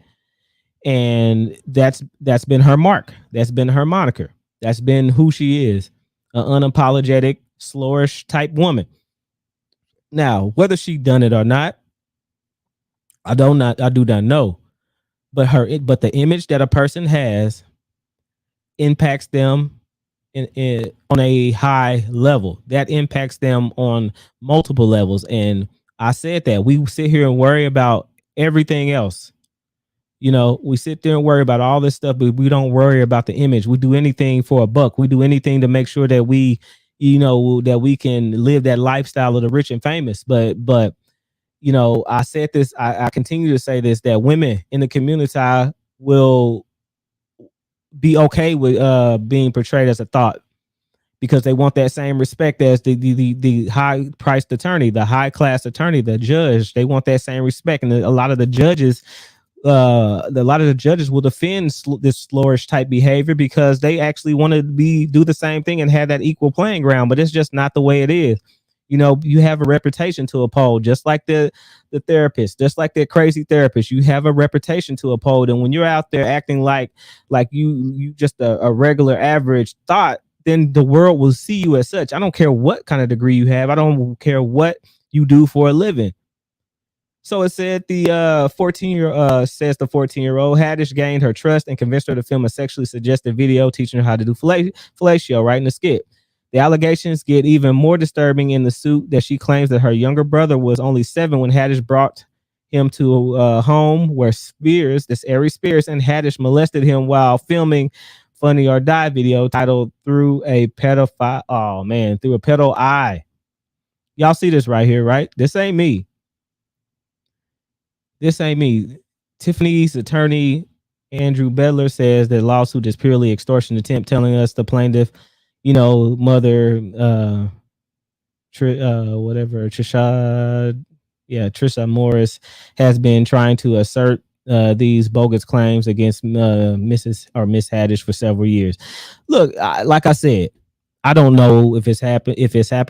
And that's been her mark. That's been her moniker. That's been who she is. An unapologetic, slurish type woman. Now, whether she done it or not, I do not know. But the image that a person has impacts them on a high level. That impacts them on multiple levels. And I said that we sit here and worry about everything else. We sit there and worry about all this stuff, but we don't worry about the image. We do anything for a buck. We do anything to make sure that we, that we can live that lifestyle of the rich and famous. But I said this, I continue to say this, that women in the community will be okay with being portrayed as a thought, because they want that same respect as the high priced attorney, the high class attorney, the judge. They want that same respect. And a lot of the judges will defend this slurish type behavior because they actually want to do the same thing and have that equal playing ground. But it's just not the way it is. You have a reputation to uphold, just like the therapist, just like the crazy therapist. You have a reputation to uphold, and when you're out there acting like you just a regular average thought, then the world will see you as such. I don't care what kind of degree you have. I don't care what you do for a living. So it said the 14-year-old Haddish gained her trust and convinced her to film a sexually suggestive video teaching her how to do fellatio, right, in the skit. The allegations get even more disturbing in the suit that she claims that her younger brother was only 7 when Haddish brought him to a home where AriesSpears and Haddish molested him while filming Funny or Die video titled Through a Pedophile. Oh man, Through a Pedo Eye. Y'all see this right here, right? This ain't me. Tiffany's attorney, Andrew Bedler, says that lawsuit is purely extortion attempt, telling us the plaintiff, mother, Trisha Morris has been trying to assert these bogus claims against Miss Haddish for several years. Look, like I said, I don't know if it's happened,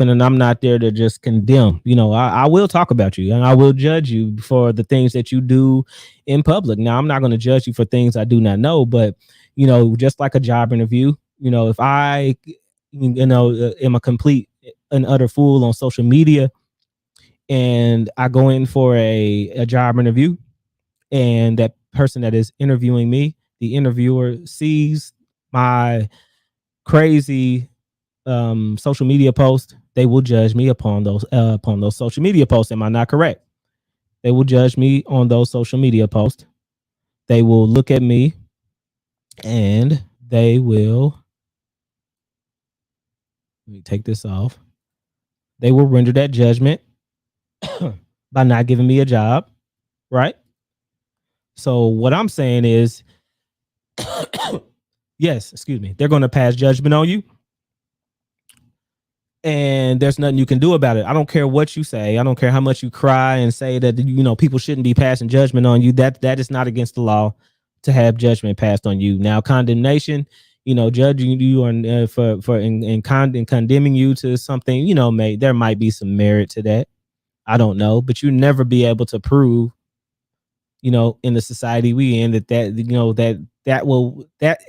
and I'm not there to just condemn. I will talk about you and I will judge you for the things that you do in public. Now, I'm not going to judge you for things I do not know, but just like a job interview, if I am a complete and utter fool on social media and I go in for a job interview and that person that is interviewing me, the interviewer, sees my crazy social media post, they will judge me upon those social media posts. Am I not correct? They will judge me on those social media posts. They will look at me and they will, let me take this off. They will render that judgment by not giving me a job, right? So what I'm saying is, yes, excuse me, they're going to pass judgment on you. And there's nothing you can do about it. I don't care what you say. I don't care how much you cry and say that, people shouldn't be passing judgment on you. That is not against the law to have judgment passed on you. Now, condemnation, judging you on for and condemning you to something, there might be some merit to that. I don't know, but you never be able to prove, in the society we in that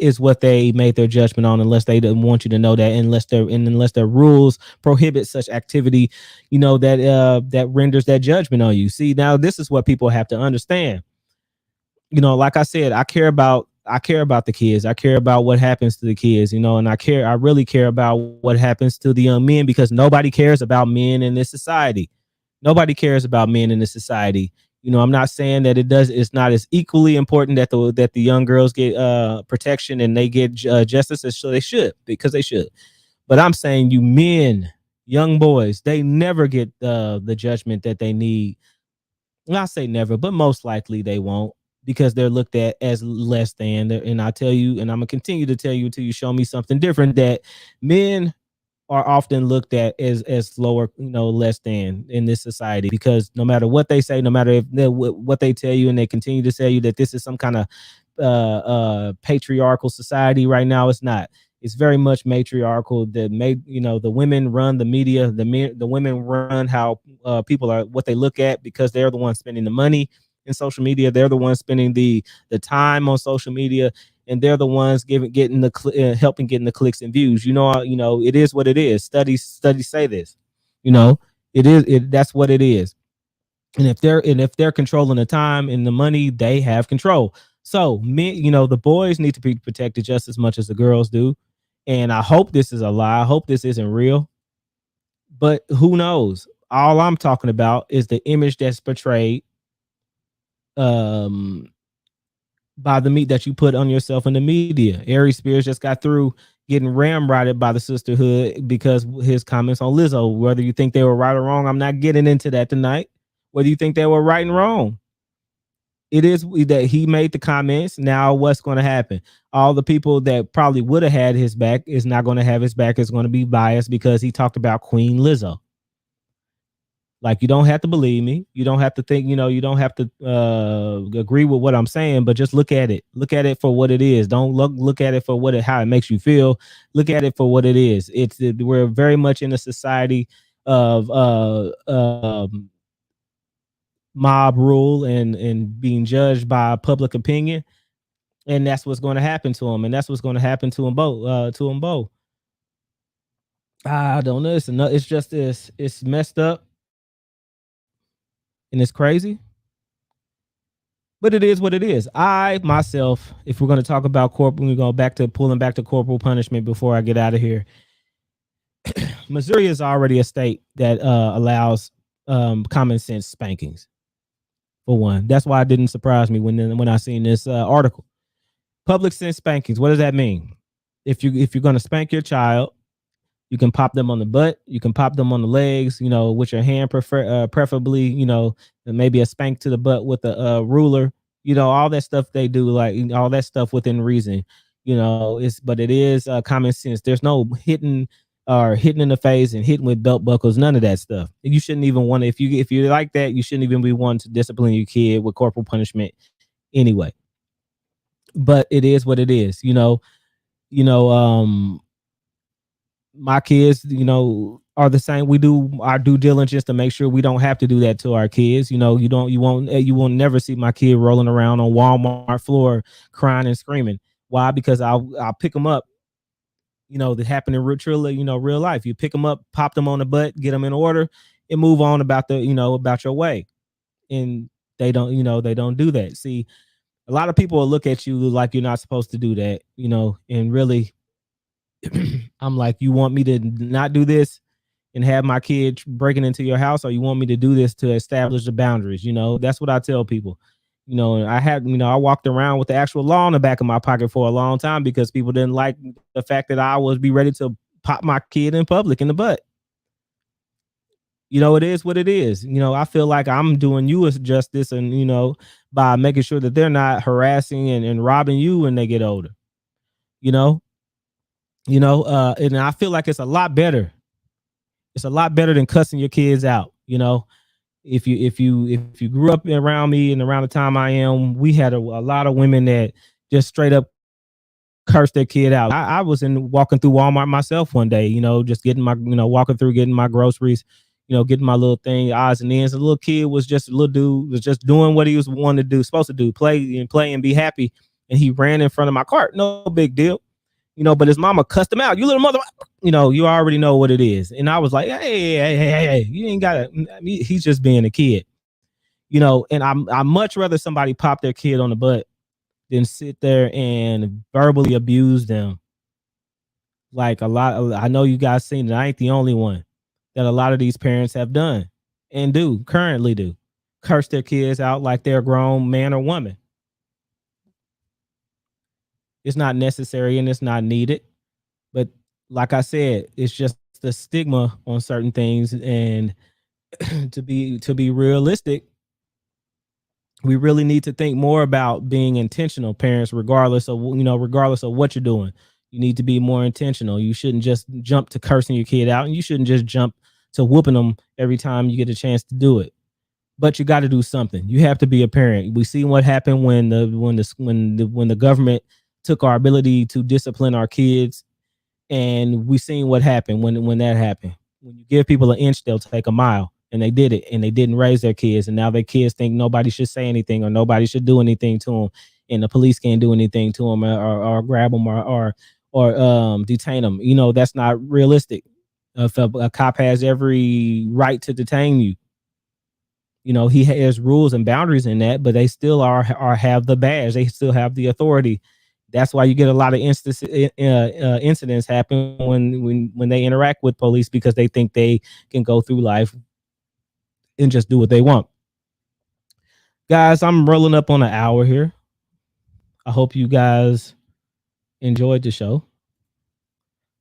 is what they made their judgment on, unless they don't want you to know that, unless their rules prohibit such activity, that renders that judgment on you. See, now this is what people have to understand. Like I said, I care about the kids. I care about what happens to the kids, and I really care about what happens to the young men, because nobody cares about men in this society. Nobody cares about men in this society. I'm not saying that it's not as equally important that the young girls get protection and they get justice as they should, because they should. But I'm saying you men, young boys, they never get the judgment that they need. Well, I say never, but most likely they won't, because they're looked at as less than. And I tell you, and I'm gonna continue to tell you until you show me something different, that men are often looked at as lower, less than in this society, because no matter what they say, no matter what they tell you, and they continue to tell you that this is some kind of patriarchal society right now, it's not. It's very much matriarchal. The women run the media. The women run how people are, what they look at, because they're the ones spending the money in social media. They're the ones spending the time on social media, and they're the ones helping getting the clicks and views. It is what it is. Studies say this. That's what it is. And if they're controlling the time and the money, they have control. So men, the boys need to be protected just as much as the girls do. And I hope this is a lie. I hope this isn't real. But who knows? All I'm talking about is the image that's portrayed by the meat that you put on yourself in the media. AriesSpears just got through getting ramrodded by the sisterhood because his comments on Lizzo. Whether you think they were right or wrong, I'm not getting into that tonight. Whether you think they were right and wrong, it is that he made the comments. Now what's going to happen? All the people that probably would have had his back is not going to have his back. Is going to be biased because he talked about Queen Lizzo. Like, you don't have to believe me. You don't have to think, you don't have to agree with what I'm saying, but just look at it. Look at it for what it is. Don't look at it for how it makes you feel. Look at it for what it is. We're very much in a society of mob rule and being judged by public opinion. And that's what's going to happen to him. And that's what's going to happen to them both. I don't know. It's just this. It's messed up. And it's crazy, but it is what it is. I myself, if we're going to talk about corporal, we go pulling back to corporal punishment before I get out of here. Missouri is already a state that allows common sense spankings. For one, that's why it didn't surprise me when I seen this article. Public sense spankings. What does that mean? If you're going to spank your child, you can pop them on the butt. You can pop them on the legs, with your hand, preferably, maybe a spank to the butt with a ruler, all that stuff they do, like all that stuff within reason, but it is common sense. There's no hitting in the face and hitting with belt buckles, none of that stuff. You shouldn't even want to, if you like that, you shouldn't even be wanting to discipline your kid with corporal punishment anyway. But it is what it is, my kids, are the same. We do our due diligence to make sure we don't have to do that to our kids. You won't never see my kid rolling around on Walmart floor crying and screaming. Why? Because I'll pick them up. That happen in real life. You pick them up, pop them on the butt, get them in order, and move on about your way. And they don't do that. See, a lot of people will look at you like you're not supposed to do that, and really, I'm like, you want me to not do this and have my kid breaking into your house, or you want me to do this to establish the boundaries? That's what I tell people. I walked around with the actual law in the back of my pocket for a long time because people didn't like the fact that I was be ready to pop my kid in public in the butt. It is what it is. I feel like I'm doing you a justice, and by making sure that they're not harassing and robbing you when they get older. And I feel like it's a lot better. It's a lot better than cussing your kids out. If you grew up around me and around the time I am, we had a lot of women that just straight up curse their kid out. I was walking through Walmart myself one day, just getting my, walking through, getting my groceries, getting my little thing, odds and ends. A little kid was just a little dude, was just doing what he was wanting to do, supposed to do, play and be happy. And he ran in front of my cart. No big deal. But his mama cussed him out. You little mother, you already know what it is. And I was like, hey, you ain't gotta, he's just being a kid, and I much rather somebody pop their kid on the butt than sit there and verbally abuse them. Like I know you guys seen it. I ain't the only one that a lot of these parents have done and currently do. Curse their kids out like they're a grown man or woman. It's not necessary and it's not needed. But like I said, it's just the stigma on certain things. And to be realistic, we really need to think more about being intentional, parents, regardless of what you're doing. You need to be more intentional. You shouldn't just jump to cursing your kid out, and you shouldn't just jump to whooping them every time you get a chance to do it. But you got to do something. You have to be a parent. We see what happened when the government took our ability to discipline our kids, and we seen what happened when that happened. When you give people an inch, they'll take a mile. And they did it, and they didn't raise their kids, and now their kids think nobody should say anything or nobody should do anything to them, and the police can't do anything to them or grab them or detain them. That's not realistic. If a cop has every right to detain you, he has rules and boundaries in that, but they still have the badge. They still have the authority. That's why you get a lot of incidents happen when they interact with police, because they think they can go through life and just do what they want. Guys, I'm rolling up on an hour here. I hope you guys enjoyed the show.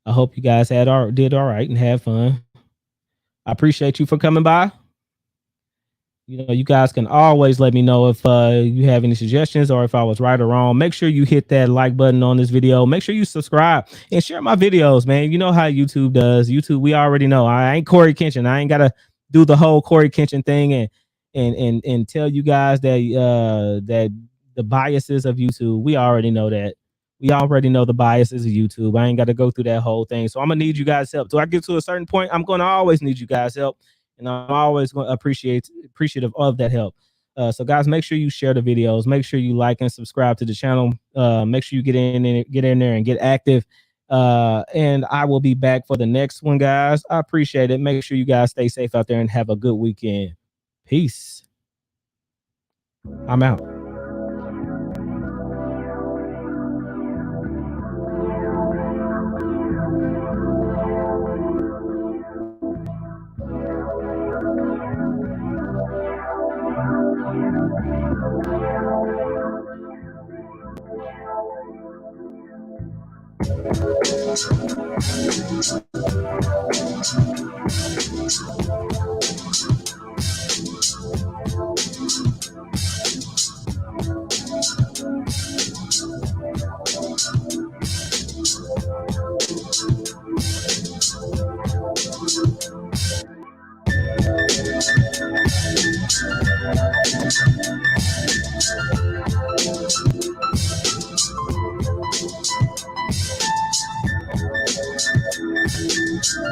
I hope you guys did all right and had fun. I appreciate you for coming by. You guys can always let me know if you have any suggestions or if I was right or wrong. Make sure you hit that like button on this video. Make sure you subscribe and share my videos, man. You know how YouTube does. YouTube, we already know. I ain't Corey Kenshin. I ain't got to do the whole Corey Kenshin thing and tell you guys that the biases of YouTube. We already know that. We already know the biases of YouTube. I ain't got to go through that whole thing. So I'm going to need you guys' help. Do I get to a certain point? I'm going to always need you guys' help. And I'm always going to appreciative of that help. So guys, make sure you share the videos. Make sure you like and subscribe to the channel. Make sure you get in there and get active. And I will be back for the next one, guys. I appreciate it. Make sure you guys stay safe out there and have a good weekend. Peace. I'm out.